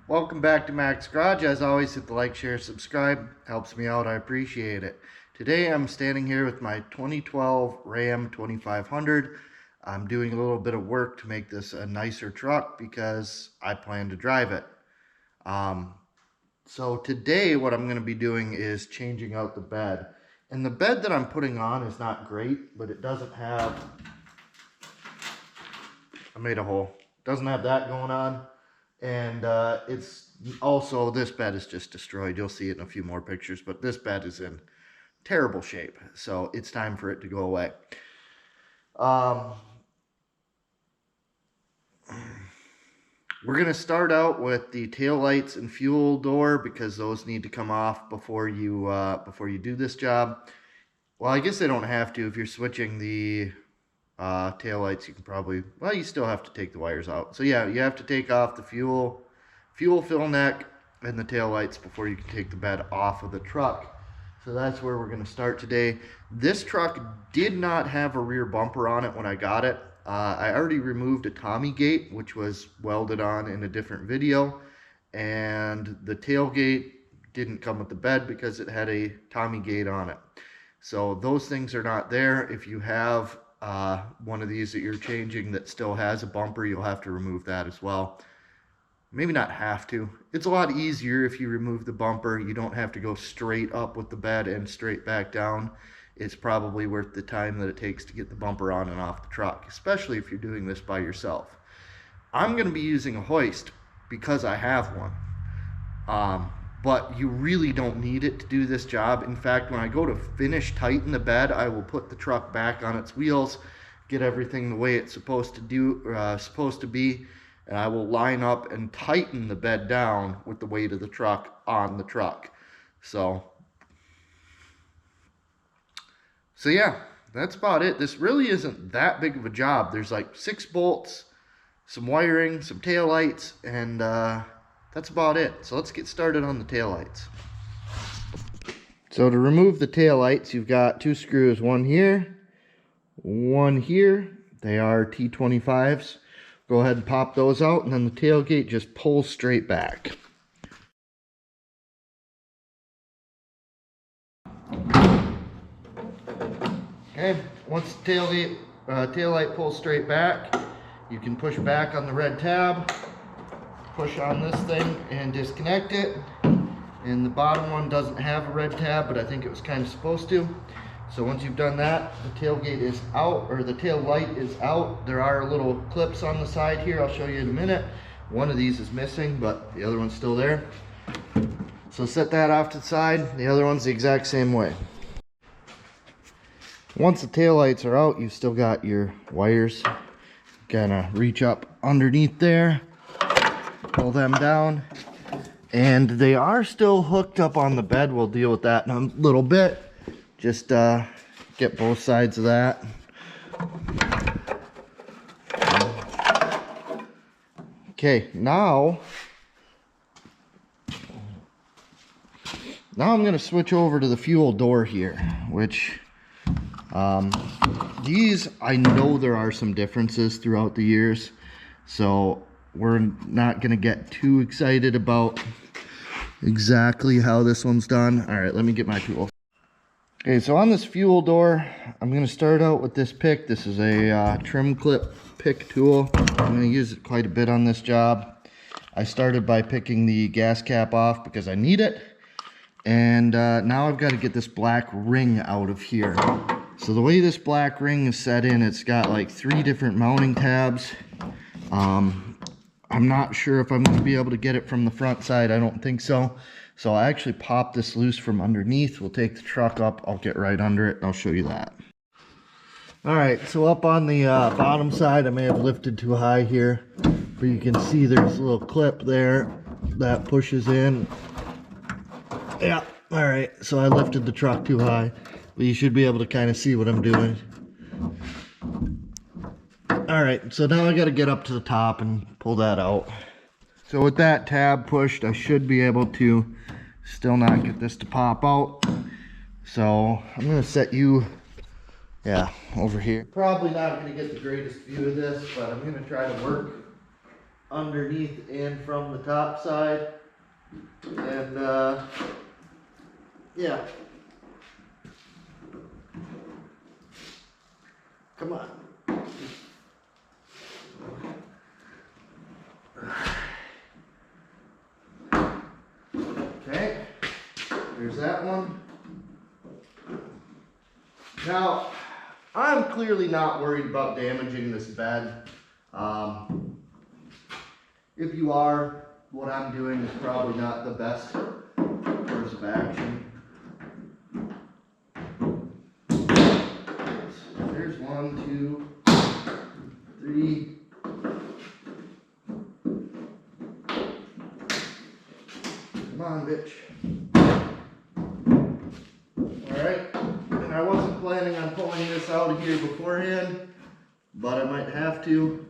Welcome back to Mac's Garage. As always, hit the like, share, subscribe. Helps me out. I appreciate it. Today I'm standing here with my 2012 Ram 2500. I'm doing a little bit of work to make this a nicer truck because I plan to drive it. So today what I'm going to be doing is changing out the bed. And the bed that I'm putting on is not great, but it doesn't have... I made a hole. Doesn't have that going on. And it's also, this bed is just destroyed. You'll see it in a few more pictures, but this bed is in terrible shape. So it's time for it to go away. We're going to start out with the tail lights and fuel door because those need to come off before you do this job. Well, I guess they don't have to. If you're switching the tail lights, you can probably, well, you still have to take the wires out. So yeah, you have to take off the fuel fill neck and the tail lights before you can take the bed off of the truck. So that's where we're going to start today. This truck did not have a rear bumper on it when I got it. I already removed a Tommy gate, which was welded on in a different video, and the tailgate didn't come with the bed because it had a Tommy gate on it. So those things are not there. If you have one of these that you're changing that still has a bumper, you'll have to remove that as well. Maybe not have to. It's a lot easier if you remove the bumper. You don't have to go straight up with the bed and straight back down. It's probably worth the time that it takes to get the bumper on and off the truck, especially if you're doing this by yourself. I'm going to be using a hoist because I have one. But you really don't need it to do this job. In fact, when I go to finish tighten the bed, I will put the truck back on its wheels, get everything the way it's supposed to be, and I will line up and tighten the bed down with the weight of the truck on the truck. So yeah, that's about it. This really isn't that big of a job. There's like 6 bolts, some wiring, some tail lights, and that's about it. So let's get started on the taillights. So to remove the taillights, you've got 2 screws, one here, one here. They are T25s. Go ahead and pop those out, and then the tailgate just pulls straight back. Okay, once the taillight pulls straight back, you can push back on the red tab, push on this thing and disconnect it. And the bottom one doesn't have a red tab, but I think it was kind of supposed to. So once you've done that, the tailgate is out, or the tail light is out. There are little clips on the side here. I'll show you in a minute. One of these is missing, but the other one's still there. So set that off to the side. The other one's the exact same way. Once the tail lights are out, you've still got your wires. Gonna reach up underneath there, pull them down, and they are still hooked up on the bed. We'll deal with that in a little bit. Just get both sides of that. Okay, now I'm going to switch over to the fuel door here, which these, I know there are some differences throughout the years, so we're not going to get too excited about exactly how this one's done. All right, let me get my tool. Okay, so on this fuel door, I'm going to start out with this pick. This is a trim clip pick tool. I'm going to use it quite a bit on this job. I started by picking the gas cap off because I need it. And now I've got to get this black ring out of here. So the way this black ring is set in, it's got like 3 different mounting tabs. I'm not sure if I'm going to be able to get it from the front side. I don't think so. So I actually popped this loose from underneath. We'll take the truck up. I'll get right under it and I'll show you that. All right, so up on the bottom side, I may have lifted too high here, but you can see there's a little clip there that pushes in. Yeah, all right, so I lifted the truck too high, but you should be able to kind of see what I'm doing. All right, so now I got to get up to the top and pull that out. So with that tab pushed, I should be able to still not get this to pop out. So I'm going to set you, over here. Probably not going to get the greatest view of this, but I'm going to try to work underneath and from the top side. And yeah. Come on. Okay, there's that one. Now, I'm clearly not worried about damaging this bed. If you are, what I'm doing is probably not the best course of action. There's 1, 2, 3. Come on, bitch. Alright, and I wasn't planning on pulling this out of here beforehand, but I might have to.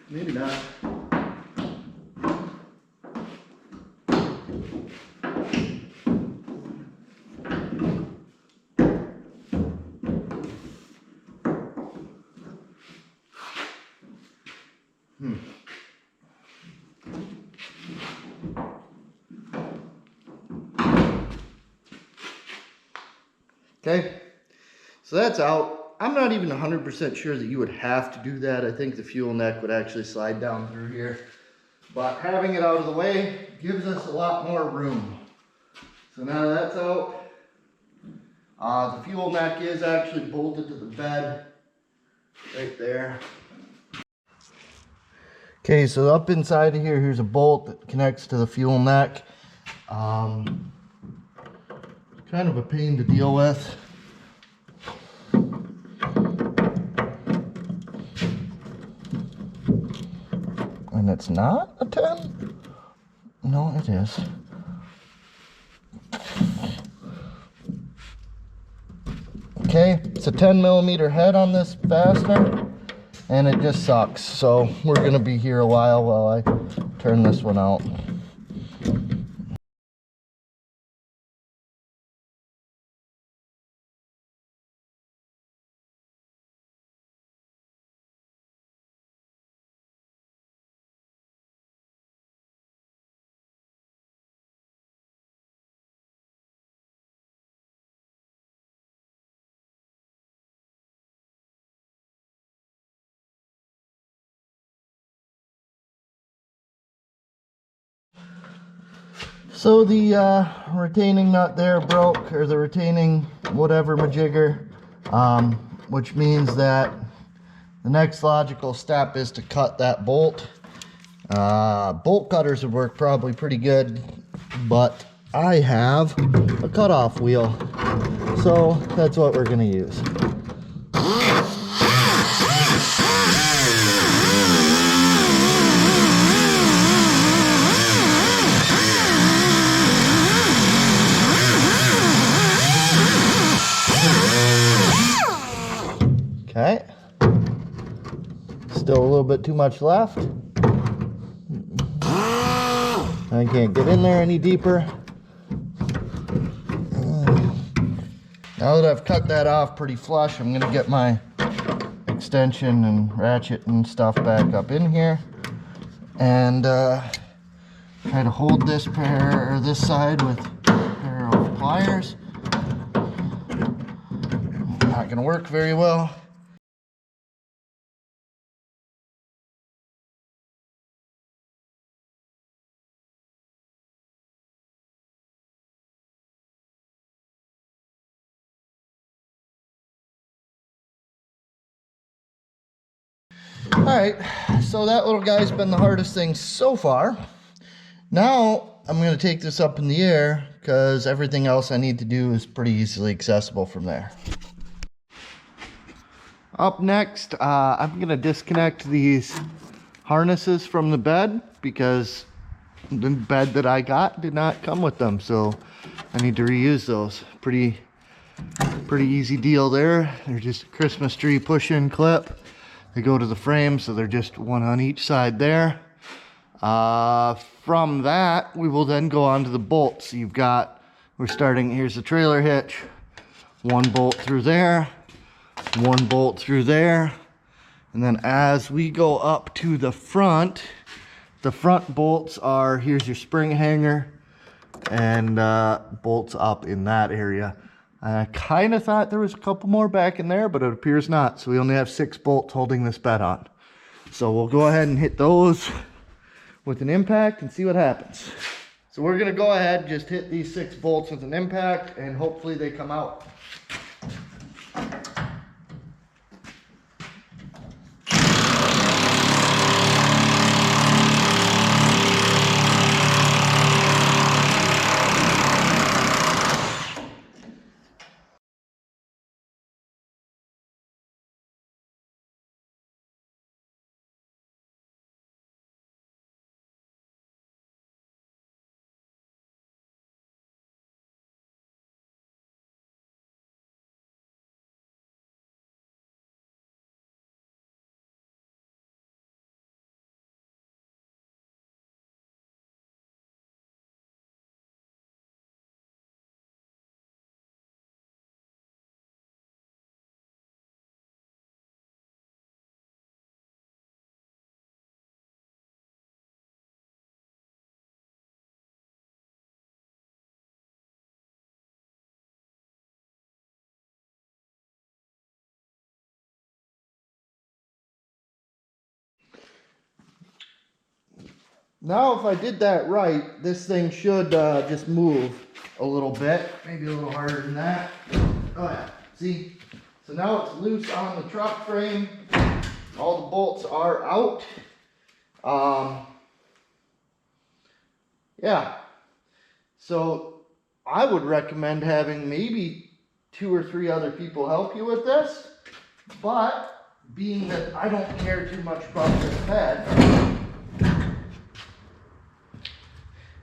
Maybe not. Okay, so that's out. I'm not even 100% sure that you would have to do that. I think the fuel neck would actually slide down through here. But having it out of the way gives us a lot more room. So now that's out. The fuel neck is actually bolted to the bed right there. Okay, so up inside of here, here's a bolt that connects to the fuel neck. Kind of a pain to deal with. And it's not a 10? No, it is. Okay, it's a 10mm head on this fastener, and it just sucks. So we're gonna be here a while I turn this one out. So the retaining nut there broke, or the retaining whatever majigger, which means that the next logical step is to cut that bolt. Bolt cutters would work probably pretty good, but I have a cutoff wheel, so that's what we're going to use. Okay, still a little bit too much left. I can't get in there any deeper. Now that I've cut that off pretty flush, I'm gonna get my extension and ratchet and stuff back up in here and try to hold this pair, or this side, with a pair of pliers. Not gonna work very well. Alright, so that little guy's been the hardest thing so far. Now I'm going to take this up in the air because everything else I need to do is pretty easily accessible from there. Up next, I'm going to disconnect these harnesses from the bed because the bed that I got did not come with them, so I need to reuse those. Pretty easy deal there. They're just a Christmas tree push-in clip. They go to the frame, so they're just one on each side there. From that, we will then go on to the bolts. You've got, we're starting, here's the trailer hitch. One bolt through there, one bolt through there, And then as we go up to the front bolts are, here's your spring hanger, and bolts up in that area. I kind of thought there was a couple more back in there, but it appears not. So we only have 6 bolts holding this bed on. So we'll go ahead and hit those with an impact and see what happens. So we're gonna go ahead and just hit these 6 bolts with an impact, and hopefully they come out. Now, if I did that right, this thing should just move a little bit, maybe a little harder than that. Oh yeah, see? So now it's loose on the truck frame. All the bolts are out. Yeah. So I would recommend having maybe 2 or 3 other people help you with this. But being that I don't care too much about this bed,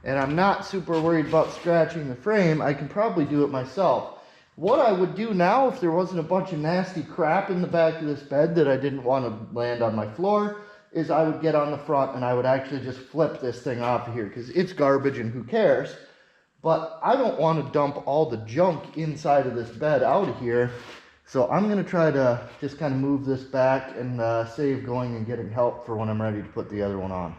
and I'm not super worried about scratching the frame, I can probably do it myself. What I would do now, if there wasn't a bunch of nasty crap in the back of this bed that I didn't want to land on my floor, is I would get on the front and I would actually just flip this thing off of here, because it's garbage and who cares. But I don't want to dump all the junk inside of this bed out of here. So I'm going to try to just kind of move this back and save going and getting help for when I'm ready to put the other one on.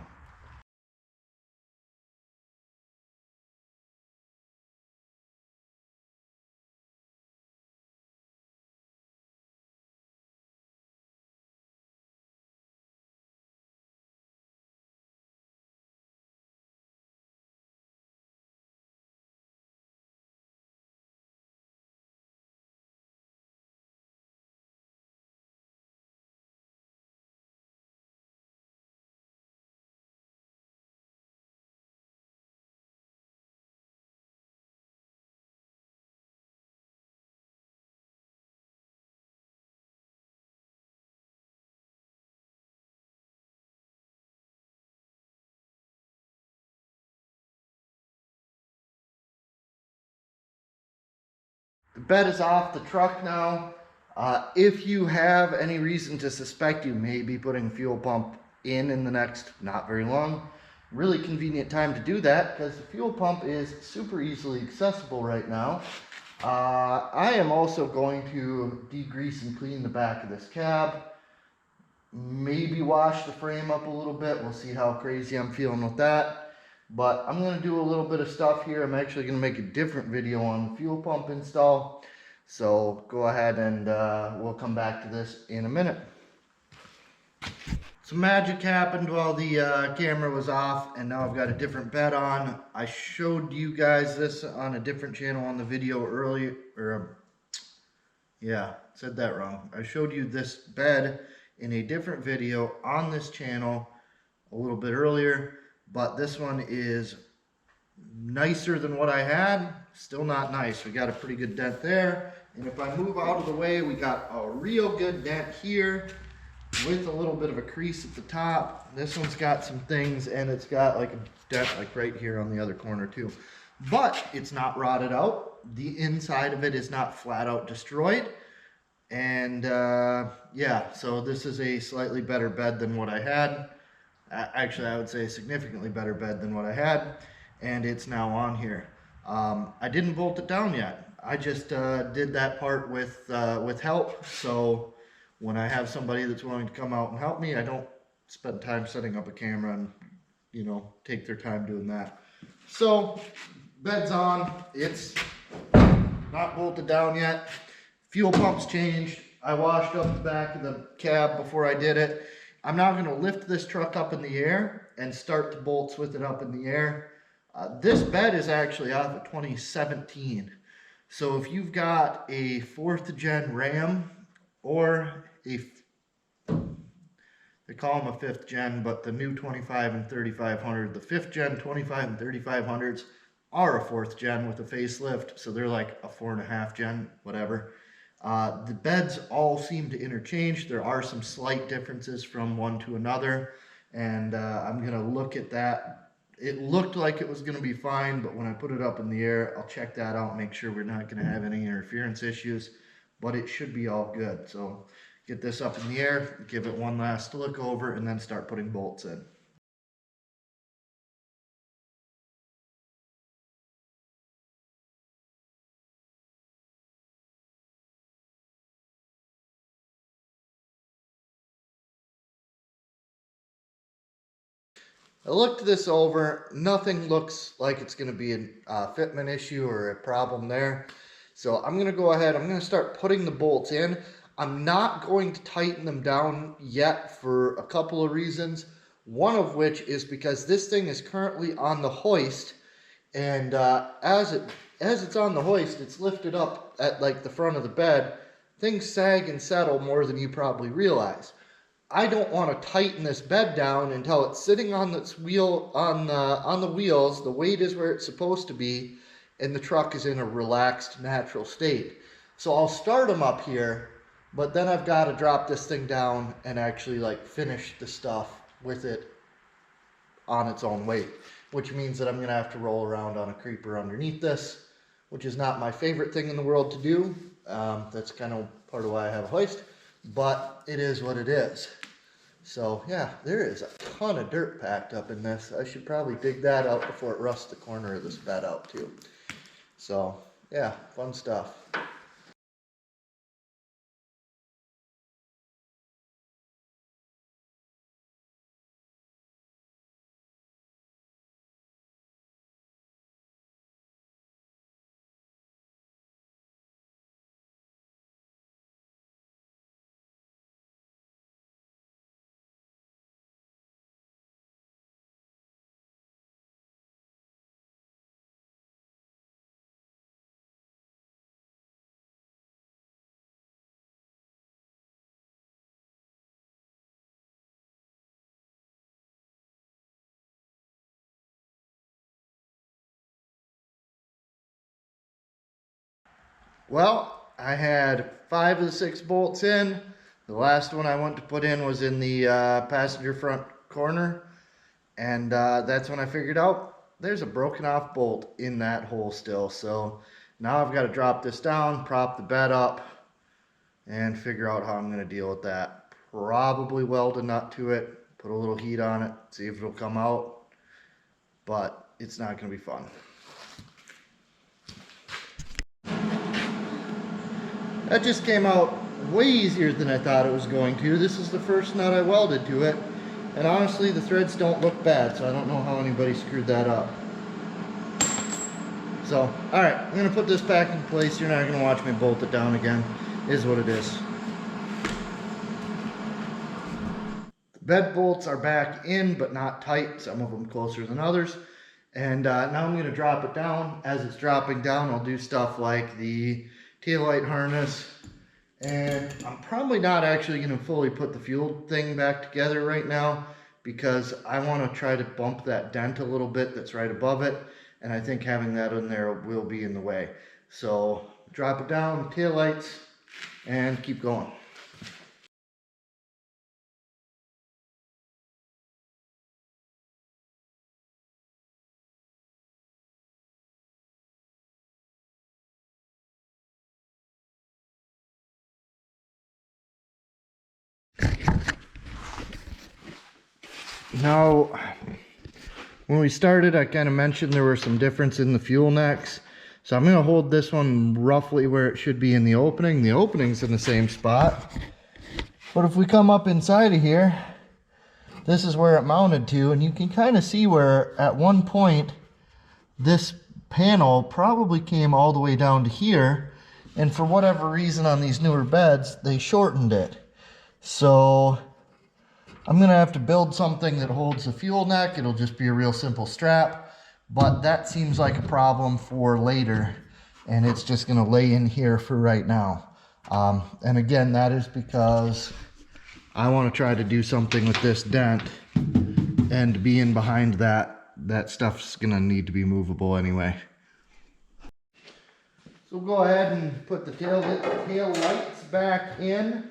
The bed is off the truck now. If you have any reason to suspect you may be putting a fuel pump in the next not very long, really convenient time to do that because the fuel pump is super easily accessible right now. I am also going to degrease and clean the back of this cab. Maybe wash the frame up a little bit. We'll see how crazy I'm feeling with that. But I'm going to do a little bit of stuff here. I'm actually going to make a different video on the fuel pump install. So go ahead and we'll come back to this in a minute. Some magic happened while the camera was off, and now I've got a different bed on. I showed you guys this on a different channel on the video earlier, yeah, said that wrong. I showed you this bed in a different video on this channel a little bit earlier, but this one is nicer than what I had. Still not nice. We got a pretty good dent there, and if I move out of the way, we got a real good dent here with a little bit of a crease at the top. This one's got some things, and it's got like a dent like right here on the other corner too, but it's not rotted out. The inside of it is not flat out destroyed. And yeah, so this is a slightly better bed than what I had. Actually, I would say a significantly better bed than what I had, and it's now on here. I didn't bolt it down yet. I just did that part with help, so when I have somebody that's willing to come out and help me, I don't spend time setting up a camera and, you know, take their time doing that. So, bed's on. It's not bolted down yet. Fuel pump's changed. I washed up the back of the cab before I did it. I'm now going to lift this truck up in the air and start the bolts with it up in the air. This bed is actually out of a 2017. So if you've got a 4th gen Ram or they call them a 5th gen, but the new 25 and 3500, the 5th gen 25 and 3500s are a 4th gen with a facelift, so they're like a 4.5 gen, whatever. The beds all seem to interchange. There are some slight differences from one to another, and I'm going to look at that. It looked like it was going to be fine, but when I put it up in the air, I'll check that out, make sure we're not going to have any interference issues, but it should be all good. So get this up in the air, give it one last look over, and then start putting bolts in. I looked this over. Nothing looks like it's going to be a fitment issue or a problem there. So I'm going to go ahead. I'm going to start putting the bolts in. I'm not going to tighten them down yet for a couple of reasons. One of which is because this thing is currently on the hoist, and as it's on the hoist, it's lifted up at like the front of the bed. Things sag and settle more than you probably realize. I don't want to tighten this bed down until it's sitting on this wheel on the wheels. The weight is where it's supposed to be, and the truck is in a relaxed, natural state. So I'll start them up here, but then I've got to drop this thing down and actually like finish the stuff with it on its own weight, which means that I'm going to have to roll around on a creeper underneath this, which is not my favorite thing in the world to do. That's kind of part of why I have a hoist, but it is what it is. So yeah, there is a ton of dirt packed up in this. I should probably dig that out before it rusts the corner of this bed out too. So yeah, fun stuff. Well, I had 5 of the 6 bolts in. The last one I went to put in was in the passenger front corner, and that's when I figured out there's a broken off bolt in that hole still. So now I've got to drop this down, prop the bed up, and figure out how I'm going to deal with that. Probably weld a nut to it, put a little heat on it, see if it'll come out, but it's not going to be fun. That just came out way easier than I thought it was going to. This is the first nut I welded to it, and honestly the threads don't look bad, so I don't know how anybody screwed that up. So, alright, I'm going to put this back in place. You're not going to watch me bolt it down again. It is what it is. The bed bolts are back in, but not tight. Some of them closer than others. And now I'm going to drop it down. As it's dropping down, I'll do stuff like the taillight harness, and I'm probably not actually going to fully put the fuel thing back together right now because I want to try to bump that dent a little bit that's right above it, and I think having that in there will be in the way. So drop it down, taillights, and keep going. Now, when we started, I kind of mentioned there were some difference in the fuel necks. So I'm going to hold this one roughly where it should be in the opening. The opening's in the same spot. But if we come up inside of here, this is where it mounted to, and you can kind of see where at one point this panel probably came all the way down to here, and for whatever reason on these newer beds, they shortened it. So I'm gonna have to build something that holds the fuel neck. It'll just be a real simple strap, but that seems like a problem for later, and it's just gonna lay in here for right now. And again, that is because I want to try to do something with this dent, and being behind that stuff's gonna need to be movable anyway. So we'll go ahead and put the tail lights back in.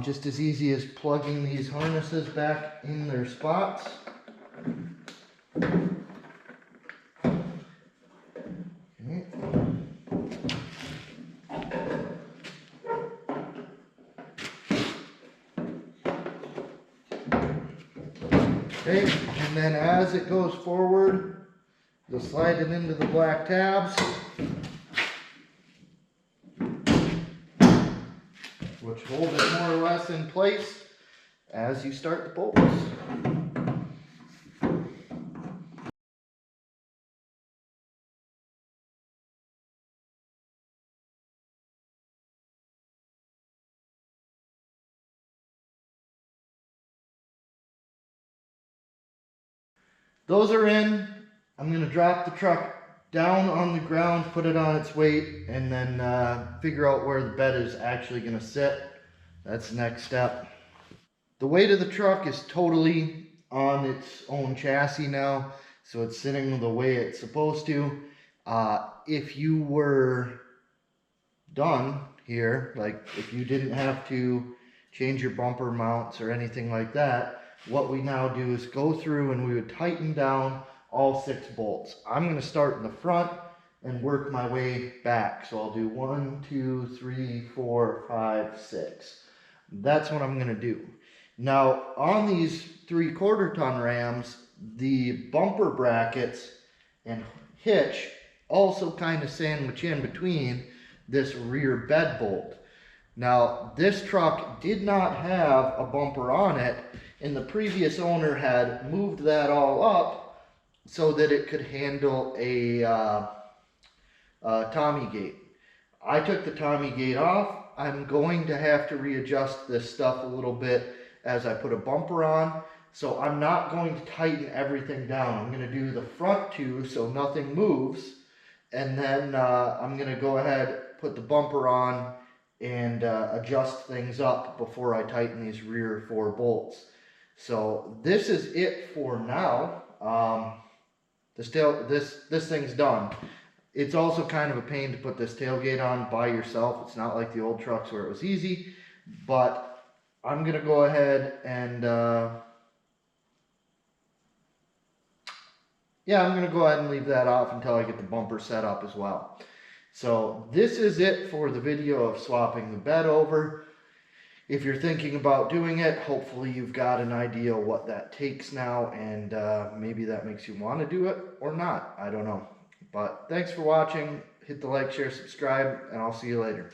Just as easy as plugging these harnesses back in their spots. Okay. Okay, and then as it goes forward, you'll slide it into the black tabs, which hold it more or less in place as you start the bolts. Those are in. I'm going to drop the truck down on the ground, put it on its weight, and then figure out where the bed is actually going to sit. That's the next step. The weight of the truck is totally on its own chassis now, so it's sitting the way it's supposed to. If you were done here, like if you didn't have to change your bumper mounts or anything like that, what we now do is go through and we would tighten down all 6 bolts. I'm going to start in the front and work my way back. So I'll do 1, 2, 3, 4, 5, 6. That's what I'm going to do. Now on these 3/4 ton Rams, the bumper brackets and hitch also kind of sandwich in between this rear bed bolt. Now this truck did not have a bumper on it, and the previous owner had moved that all up so that it could handle a Tommy gate. I took the Tommy gate off. I'm going to have to readjust this stuff a little bit as I put a bumper on. So I'm not going to tighten everything down. I'm going to do the front 2 so nothing moves. And then I'm going to go ahead, put the bumper on, and adjust things up before I tighten these rear 4 bolts. So this is it for now. This thing's done. It's also kind of a pain to put this tailgate on by yourself. It's not like the old trucks where it was easy, but I'm gonna go ahead and I'm gonna go ahead and leave that off until I get the bumper set up as well. So this is it for the video of swapping the bed over. If you're thinking about doing it, hopefully you've got an idea what that takes now, and maybe that makes you want to do it or not. I don't know. But thanks for watching. Hit the like, share, subscribe, and I'll see you later.